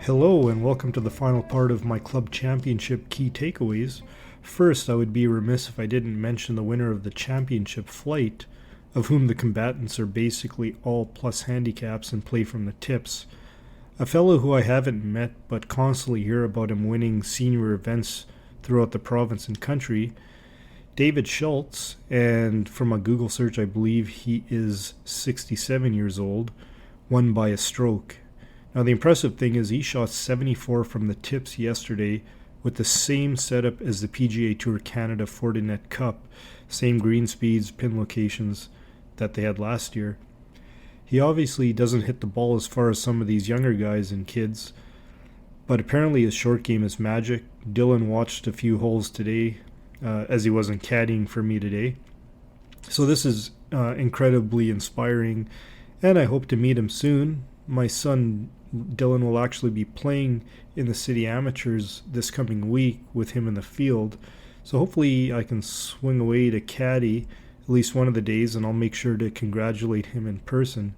Hello and welcome to the final part of my club championship key takeaways. First, I would be remiss if I didn't mention the winner of the championship flight, of whom the combatants are basically all plus handicaps and play from the tips. A fellow who I haven't met but constantly hear about him winning senior events throughout the province and country, David Schultz, and from a Google search I believe he is 67 years old, won by a stroke. Now, the impressive thing is he shot 74 from the tips yesterday with the same setup as the PGA Tour Canada Fortinet Cup, same green speeds, pin locations that they had last year. He obviously doesn't hit the ball as far as some of these younger guys and kids, but apparently his short game is magic. Dylan watched a few holes today as he wasn't caddying for me today. So this is incredibly inspiring, and I hope to meet him soon. My son Dylan will actually be playing in the city amateurs this coming week with him in the field, so hopefully I can swing away to caddy at least one of the days, and I'll make sure to congratulate him in person.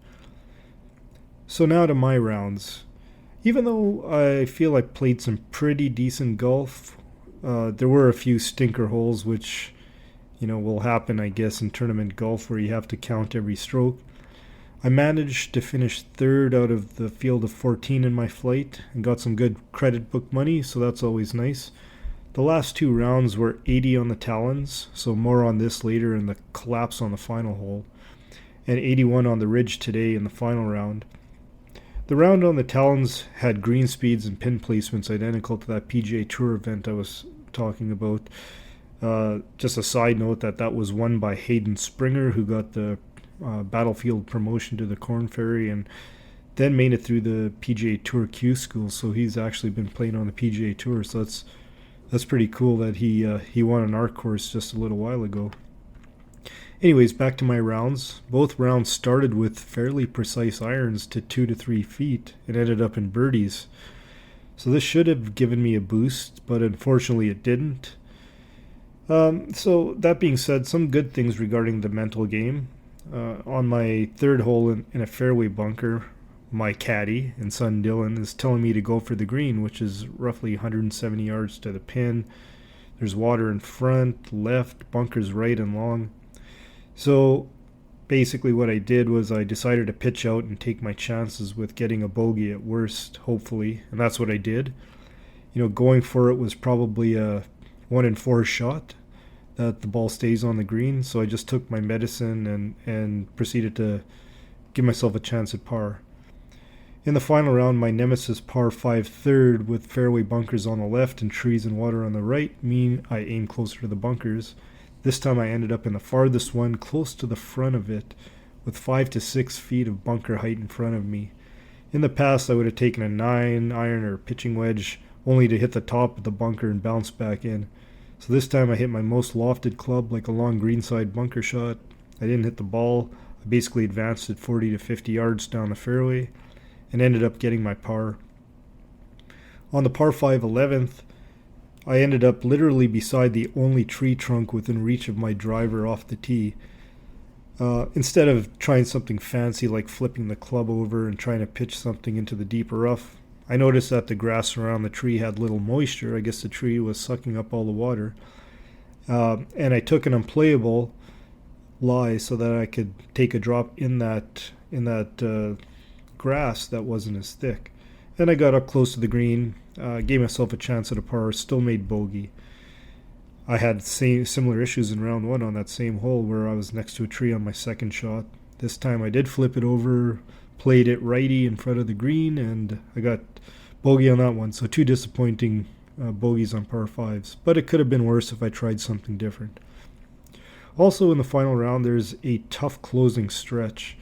So now to my rounds. Even though I feel I played some pretty decent golf, there were a few stinker holes which will happen, I guess, in tournament golf where you have to count every stroke. I managed to finish third out of the field of 14 in my flight and got some good credit book money, so that's always nice. The last two rounds were 80 on the talons, so more on this later in the collapse on the final hole, and 81 on the ridge today in the final round. The round on the talons had green speeds and pin placements identical to that PGA Tour event I was talking about. Just a side note that was won by Hayden Springer, who got the Battlefield promotion to the Corn Ferry and then made it through the PGA Tour Q School, so he's actually been playing on the PGA Tour, so that's pretty cool that he won an art course just a little while ago. Anyways, back to my rounds. Both rounds started with fairly precise irons to 2 to 3 feet and ended up in birdies, so this should have given me a boost, but unfortunately it didn't. So that being said, some good things regarding the mental game. On my third hole in a fairway bunker, my caddy and son Dylan is telling me to go for the green, which is roughly 170 yards to the pin. There's water in front, left, bunkers right and long. So basically what I did was I decided to pitch out and take my chances with getting a bogey at worst, hopefully, and that's what I did. Going for it was probably a 1 in 4 shot that the ball stays on the green, so I just took my medicine and proceeded to give myself a chance at par. In the final round, my nemesis par 5 third with fairway bunkers on the left and trees and water on the right mean I aimed closer to the bunkers. This time I ended up in the farthest one, close to the front of it, with 5 to 6 feet of bunker height in front of me. In the past, I would have taken a 9 iron or pitching wedge, only to hit the top of the bunker and bounce back in. So this time I hit my most lofted club like a long greenside bunker shot. I didn't hit the ball. I basically advanced it 40 to 50 yards down the fairway and ended up getting my par. On the par 5 11th, I ended up literally beside the only tree trunk within reach of my driver off the tee. Instead of trying something fancy like flipping the club over and trying to pitch something into the deeper rough, I noticed that the grass around the tree had little moisture. I guess the tree was sucking up all the water. And I took an unplayable lie so that I could take a drop in that grass that wasn't as thick. Then I got up close to the green, gave myself a chance at a par, still made bogey. I had similar issues in round 1 on that same hole where I was next to a tree on my second shot. This time I did flip it over, played it righty in front of the green, and I got bogey on that one. So 2 disappointing bogeys on par 5s, but it could have been worse if I tried something different. Also in the final round, there's a tough closing stretch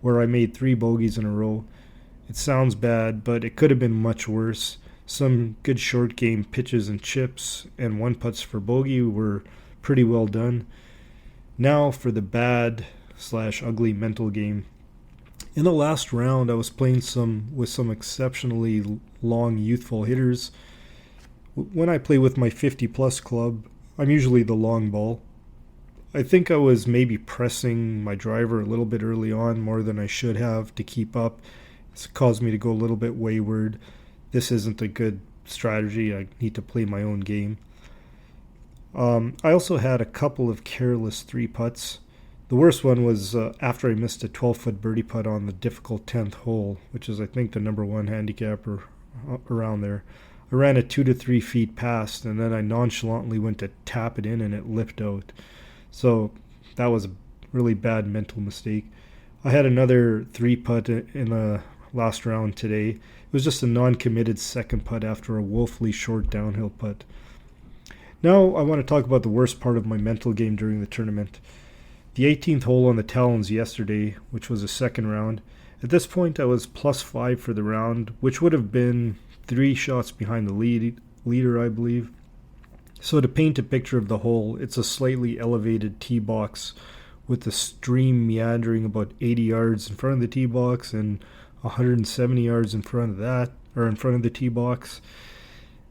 where I made 3 bogeys in a row. It sounds bad, but it could have been much worse. Some good short game pitches and chips and 1 putts for bogey were pretty well done. Now for the bad/ugly mental game. In the last round, I was playing with some exceptionally long, youthful hitters. When I play with my 50-plus club, I'm usually the long ball. I think I was maybe pressing my driver a little bit early on, more than I should have, to keep up. It's caused me to go a little bit wayward. this isn't a good strategy. I need to play my own game. I also had a couple of careless three putts. The worst one was after I missed a 12-foot birdie putt on the difficult 10th hole, which is, I think, the number one handicap or around there. I ran it 2 to 3 feet past, and then I nonchalantly went to tap it in, and it lipped out. So that was a really bad mental mistake. I had another three putt in the last round today. It was just a non-committed second putt after a woefully short downhill putt. Now I want to talk about the worst part of my mental game during the tournament. The 18th hole on the Talons yesterday, which was a second round. At this point I was +5 for the round, which would have been 3 shots behind the leader, I believe. So to paint a picture of the hole, it's a slightly elevated tee box with the stream meandering about 80 yards in front of the tee box and 170 yards in front of that, or in front of the tee box,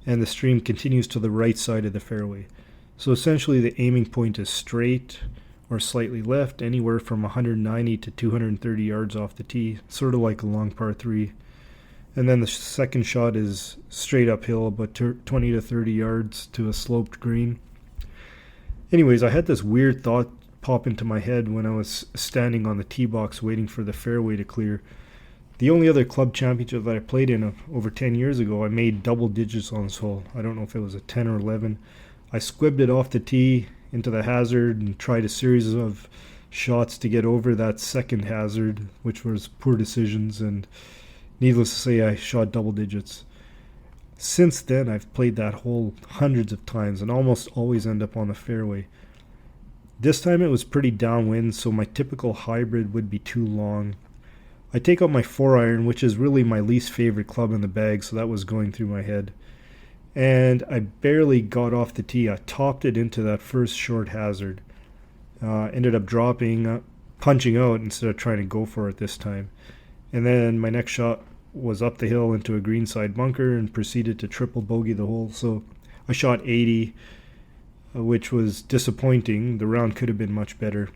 and the stream continues to the right side of the fairway. So essentially the aiming point is straight or slightly left, anywhere from 190 to 230 yards off the tee, sort of like a long par 3. And then the second shot is straight uphill, about 20 to 30 yards to a sloped green. Anyways, I had this weird thought pop into my head when I was standing on the tee box waiting for the fairway to clear. The only other club championship that I played in over 10 years ago, I made double digits on this hole. I don't know if it was a 10 or 11. I squibbed it off the tee into the hazard and tried a series of shots to get over that second hazard, which was poor decisions, and needless to say, I shot double digits. Since then, I've played that hole hundreds of times and almost always end up on the fairway. This time it was pretty downwind, so my typical hybrid would be too long. I take out my 4-iron, which is really my least favorite club in the bag, so that was going through my head. And I barely got off the tee. I topped it into that first short hazard. Ended up punching out instead of trying to go for it this time. And then my next shot was up the hill into a greenside bunker and proceeded to triple bogey the hole. So I shot 80, which was disappointing. The round could have been much better.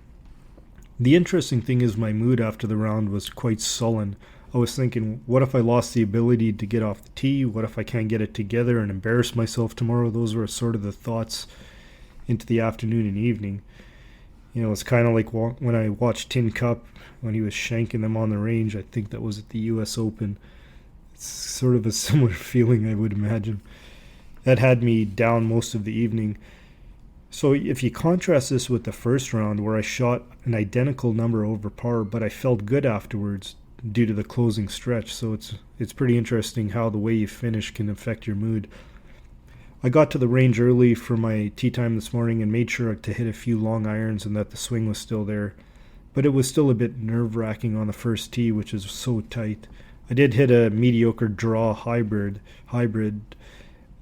The interesting thing is my mood after the round was quite sullen. I was thinking, what if I lost the ability to get off the tee? What if I can't get it together and embarrass myself tomorrow? Those were sort of the thoughts into the afternoon and evening. You know, it's kind of like when I watched Tin Cup when he was shanking them on the range. I think that was at the US Open. It's sort of a similar feeling, I would imagine. That had me down most of the evening. So if you contrast this with the first round where I shot an identical number over par, but I felt good afterwards due to the closing stretch. So it's pretty interesting how the way you finish can affect your mood. I got to the range early for my tee time this morning and made sure to hit a few long irons and that the swing was still there. But it was still a bit nerve-wracking on the first tee, which is so tight. I did hit a mediocre draw hybrid,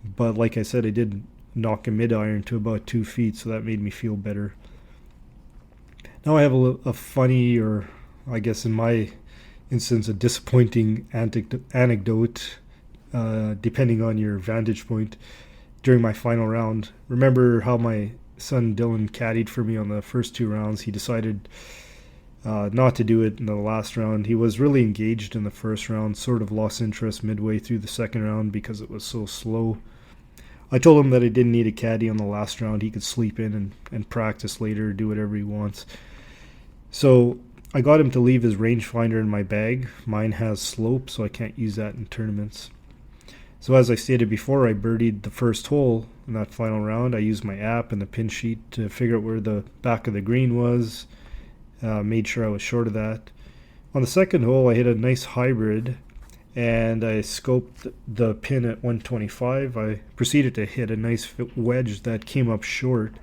but like I said, I did knock a mid-iron to about 2 feet, so that made me feel better. Now I have a funny, or I guess in my instance, a disappointing anecdote, depending on your vantage point, during my final round. Remember how my son Dylan caddied for me on the first 2 rounds? He decided not to do it in the last round. He was really engaged in the first round, sort of lost interest midway through the second round because it was so slow. I told him that I didn't need a caddy on the last round. He could sleep in and practice later, do whatever he wants. So I got him to leave his rangefinder in my bag. Mine has slope, so I can't use that in tournaments. So as I stated before, I birdied the first hole in that final round. I used my app and the pin sheet to figure out where the back of the green was. Made sure I was short of that. On the second hole, I hit a nice hybrid, and I scoped the pin at 125. I proceeded to hit a nice wedge that came up short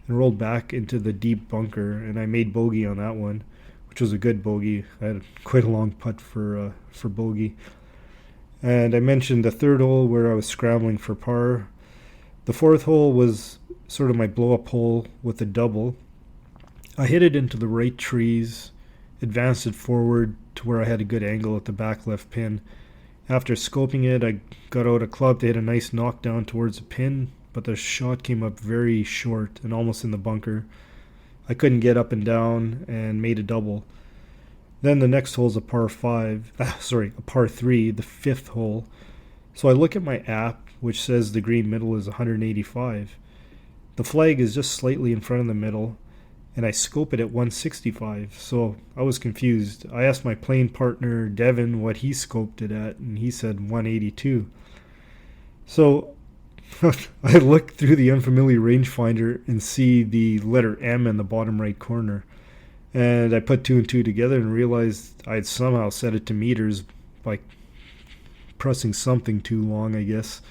and rolled back into the deep bunker, and I made bogey on that one, which was a good bogey. I had quite a long putt for bogey. And I mentioned the third hole where I was scrambling for par. The fourth hole was sort of my blow-up hole with a double. I hit it into the right trees, advanced it forward to where I had a good angle at the back left pin. After scoping it, I got out a club to hit a nice knockdown towards the pin, but the shot came up very short and almost in the bunker. I couldn't get up and down and made a double. Then the next hole's a par 3, the fifth hole. So I look at my app, which says the green middle is 185. The flag is just slightly in front of the middle, and I scope it at 165. So I was confused. I asked my playing partner Devin what he scoped it at, and he said 182. So I look through the unfamiliar rangefinder and see the letter M in the bottom right corner. And I put two and two together and realized I had somehow set it to meters by pressing something too long, I guess,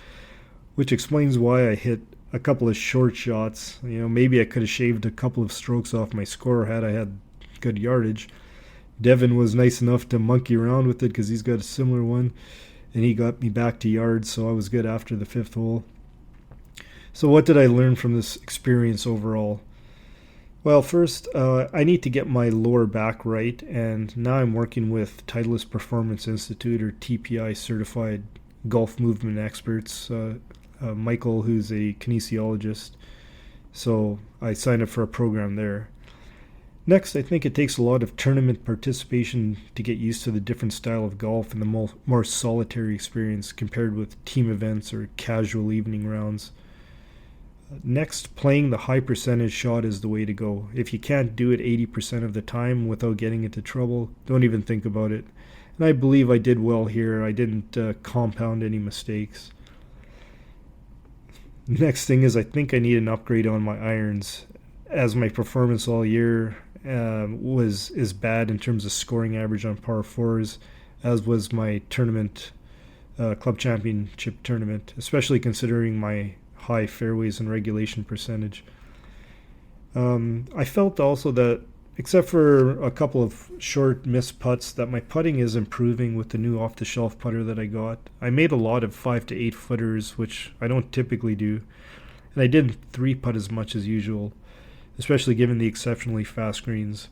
which explains why I hit a couple of short shots. Maybe I could have shaved a couple of strokes off my score had I had good yardage. Devin was nice enough to monkey around with it because he's got a similar one, and he got me back to yards, so I was good after the fifth hole. So what did I learn from this experience overall? Well, first, I need to get my lower back right, and now I'm working with Titleist Performance Institute, or TPI certified golf movement experts, Michael, who's a kinesiologist. So I signed up for a program there. Next, I think it takes a lot of tournament participation to get used to the different style of golf and the more solitary experience compared with team events or casual evening rounds. Next, playing the high percentage shot is the way to go. If you can't do it 80% of the time without getting into trouble, don't even think about it. And I believe I did well here. I didn't compound any mistakes. Next thing is I think I need an upgrade on my irons, as my performance all year is bad in terms of scoring average on par fours, as was my tournament, club championship tournament, especially considering my high fairways and regulation percentage. I felt also that, except for a couple of short missed putts, that my putting is improving with the new off-the-shelf putter that I got. I made a lot of 5 to 8 footers, which I don't typically do, and I didn't 3-putt as much as usual, especially given the exceptionally fast greens.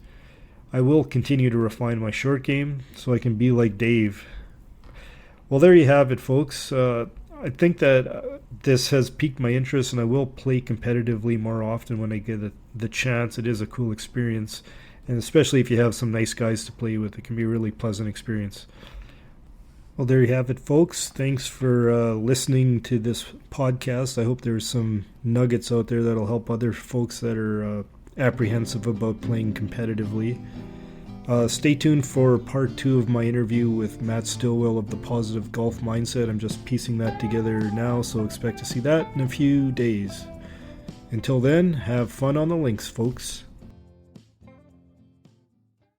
I will continue to refine my short game so I can be like Dave. Well, there you have it, folks. I think that this has piqued my interest, and I will play competitively more often when I get the chance. It is a cool experience, and especially if you have some nice guys to play with, it can be a really pleasant experience. Well, there you have it, folks. Thanks for listening to this podcast. I hope there's some nuggets out there that'll help other folks that are apprehensive about playing competitively. Stay tuned for part 2 of my interview with Matt Stillwell of the Positive Golf Mindset. I'm just piecing that together now, so expect to see that in a few days. Until then, have fun on the links, folks.